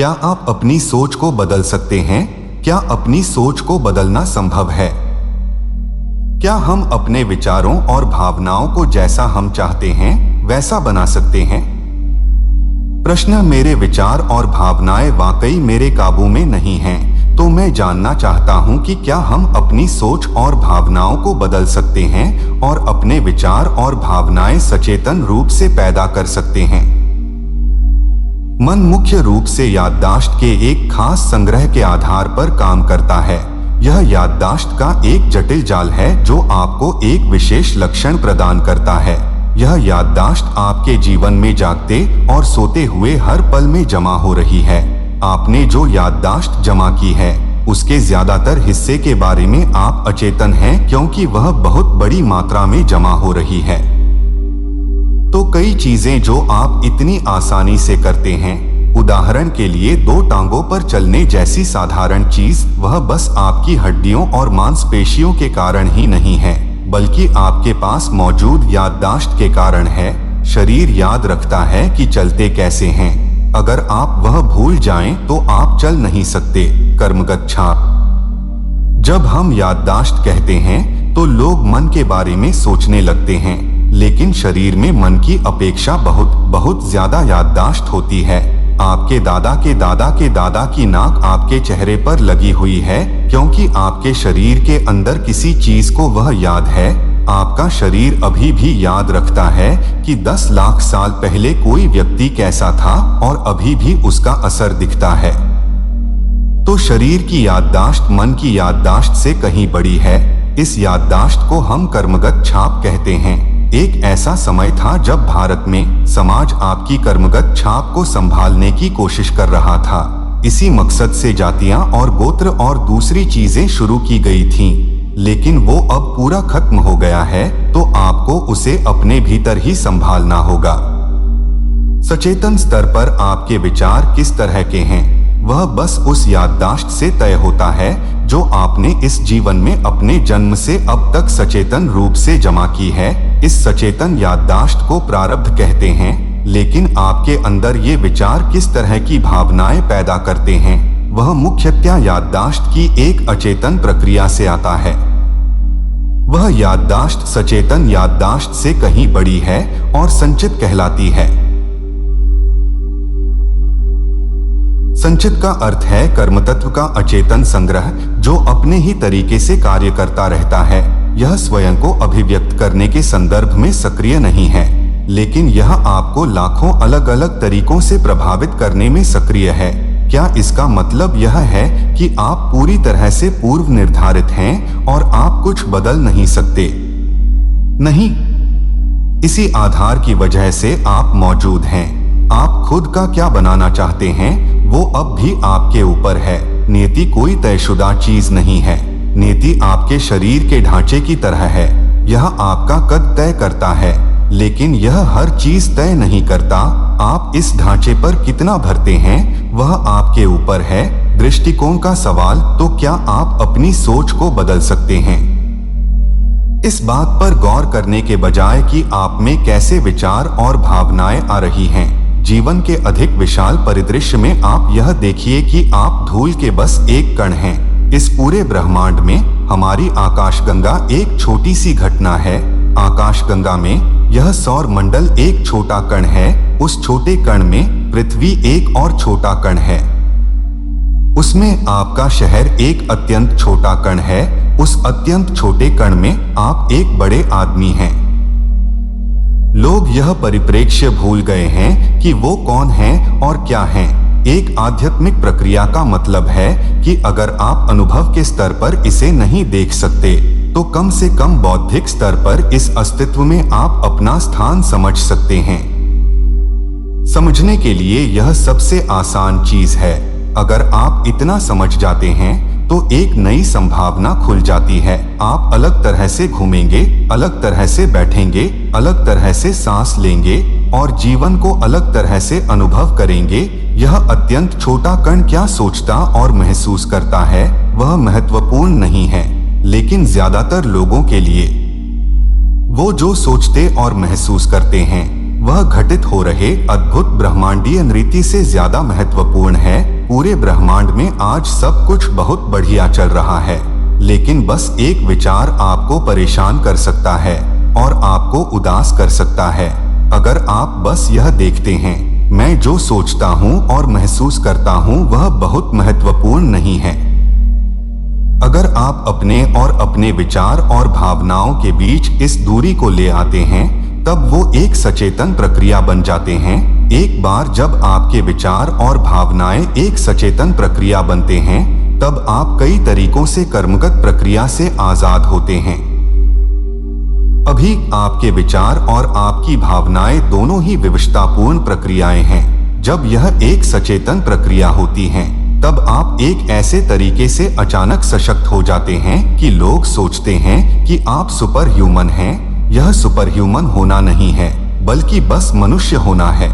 क्या आप अपनी सोच को बदल सकते हैं? क्या अपनी सोच को बदलना संभव है? क्या हम अपने विचारों और भावनाओं को जैसा हम चाहते हैं वैसा बना सकते हैं? प्रश्न मेरे विचार और भावनाएं वाकई मेरे काबू में नहीं हैं, तो मैं जानना चाहता हूं कि क्या हम अपनी सोच और भावनाओं को बदल सकते हैं और अपने विचार और भावनाएं सचेतन रूप से पैदा कर सकते हैं। मन मुख्य रूप से याददाश्त के एक खास संग्रह के आधार पर काम करता है। यह याददाश्त का एक जटिल जाल है जो आपको एक विशेष लक्षण प्रदान करता है। यह याददाश्त आपके जीवन में जागते और सोते हुए हर पल में जमा हो रही है। आपने जो याददाश्त जमा की है उसके ज्यादातर हिस्से के बारे में आप अचेतन हैं, क्योंकि वह बहुत बड़ी मात्रा में जमा हो रही है। तो कई चीजें जो आप इतनी आसानी से करते हैं, उदाहरण के लिए 2 टांगों पर चलने जैसी साधारण चीज, वह बस आपकी हड्डियों और मांसपेशियों के कारण ही नहीं है, बल्कि आपके पास मौजूद याददाश्त के कारण है। शरीर याद रखता है कि चलते कैसे हैं। अगर आप वह भूल जाएं तो आप चल नहीं सकते। कर्मगत छाप। जब हम याददाश्त कहते हैं तो लोग मन के बारे में सोचने लगते हैं, लेकिन शरीर में मन की अपेक्षा बहुत ज्यादा याददाश्त होती है। आपके दादा के दादा के दादा की नाक आपके चेहरे पर लगी हुई है, क्योंकि आपके शरीर के अंदर किसी चीज को वह याद है। आपका शरीर अभी भी याद रखता है कि 10 लाख साल पहले कोई व्यक्ति कैसा था और अभी भी उसका असर दिखता है। तो शरीर की याददाश्त मन की याददाश्त से कहीं बड़ी है। इस याददाश्त को हम कर्मगत छाप कहते हैं। एक ऐसा समय था जब भारत में समाज आपकी कर्मगत छाप को संभालने की कोशिश कर रहा था। इसी मकसद से जातियां और गोत्र और दूसरी चीजें शुरू की गई थीं, लेकिन वो अब पूरा खत्म हो गया है, तो आपको उसे अपने भीतर ही संभालना होगा। सचेतन स्तर पर आपके विचार किस तरह के हैं, वह बस उस याददाश्त से तय होता है जो आपने इस जीवन में अपने जन्म से अब तक सचेतन रूप से जमा की है। इस सचेतन याददाश्त को प्रारब्ध कहते हैं, लेकिन आपके अंदर ये विचार किस तरह की भावनाएं पैदा करते हैं, वह मुख्यतया याददाश्त की एक अचेतन प्रक्रिया से आता है। वह याददाश्त सचेतन याददाश्त से कहीं बड़ी है और संचित कहलाती है। संचित का अर्थ है कर्मतत्व का अचेतन संग्रह जो अपने ही तरीके से कार्य करता रहता है। यह स्वयं को अभिव्यक्त करने के संदर्भ में सक्रिय नहीं है, लेकिन यह आपको लाखों अलग अलग तरीकों से प्रभावित करने में सक्रिय है। क्या इसका मतलब यह है कि आप पूरी तरह से पूर्व निर्धारित हैं और आप कुछ बदल नहीं सकते? नहीं। इसी आधार की वजह से आप मौजूद हैं। आप खुद का क्या बनाना चाहते हैं वो अब भी आपके ऊपर है। नियति कोई तयशुदा चीज नहीं है। नियति आपके शरीर के ढांचे की तरह है। यह आपका कद तय करता है, लेकिन यह हर चीज तय नहीं करता। आप इस ढांचे पर कितना भरते हैं वह आपके ऊपर है। दृष्टिकोण का सवाल, तो क्या आप अपनी सोच को बदल सकते हैं? इस बात पर गौर करने के बजाय कि आप में कैसे विचार और भावनाएं आ रही हैं। जीवन के अधिक विशाल परिदृश्य में आप यह देखिए कि आप धूल के बस एक कण हैं। इस पूरे ब्रह्मांड में हमारी आकाशगंगा एक छोटी सी घटना है। आकाशगंगा में यह सौर मंडल एक छोटा कण है। उस छोटे कण में पृथ्वी एक और छोटा कण है। उसमें आपका शहर एक अत्यंत छोटा कण है। उस अत्यंत छोटे कण में आप एक बड़े आदमी हैं। लोग यह परिप्रेक्ष्य भूल गए हैं कि वो कौन हैं और क्या हैं। एक आध्यात्मिक प्रक्रिया का मतलब है कि अगर आप अनुभव के स्तर पर इसे नहीं देख सकते, तो कम से कम बौद्धिक स्तर पर इस अस्तित्व में आप अपना स्थान समझ सकते हैं। समझने के लिए यह सबसे आसान चीज है। अगर आप इतना समझ जाते हैं तो एक नई संभावना खुल जाती है। आप अलग तरह से घूमेंगे, अलग तरह से बैठेंगे, अलग तरह से सांस लेंगे और जीवन को अलग तरह से अनुभव करेंगे। यह अत्यंत छोटा कण क्या सोचता और महसूस करता है वह महत्वपूर्ण नहीं है, लेकिन ज्यादातर लोगों के लिए वो जो सोचते और महसूस करते हैं वह घटित हो रहे अद्भुत ब्रह्मांडीय नृत्य से ज्यादा महत्वपूर्ण है। पूरे ब्रह्मांड में आज सब कुछ बहुत बढ़िया चल रहा है, लेकिन बस एक विचार आपको परेशान कर सकता है और आपको उदास कर सकता है। अगर आप बस यह देखते हैं, मैं जो सोचता हूँ और महसूस करता हूँ वह बहुत महत्वपूर्ण नहीं है। अगर आप अपने और अपने विचार और भावनाओं के बीच इस दूरी को ले आते हैं, तब वो एक सचेतन प्रक्रिया बन जाते हैं। एक बार जब आपके विचार और भावनाएं एक सचेतन प्रक्रिया बनते हैं, तब आप कई तरीकों से कर्मगत प्रक्रिया से आजाद होते हैं। अभी आपके विचार और आपकी भावनाएं दोनों ही विवशतापूर्ण प्रक्रियाएं हैं। जब यह एक सचेतन प्रक्रिया होती हैं, तब आप एक ऐसे तरीके से अचानक सशक्त हो जाते हैं कि लोग सोचते हैं कि आप सुपर ह्यूमन हैं। यह सुपर ह्यूमन होना नहीं है, बल्कि बस मनुष्य होना है।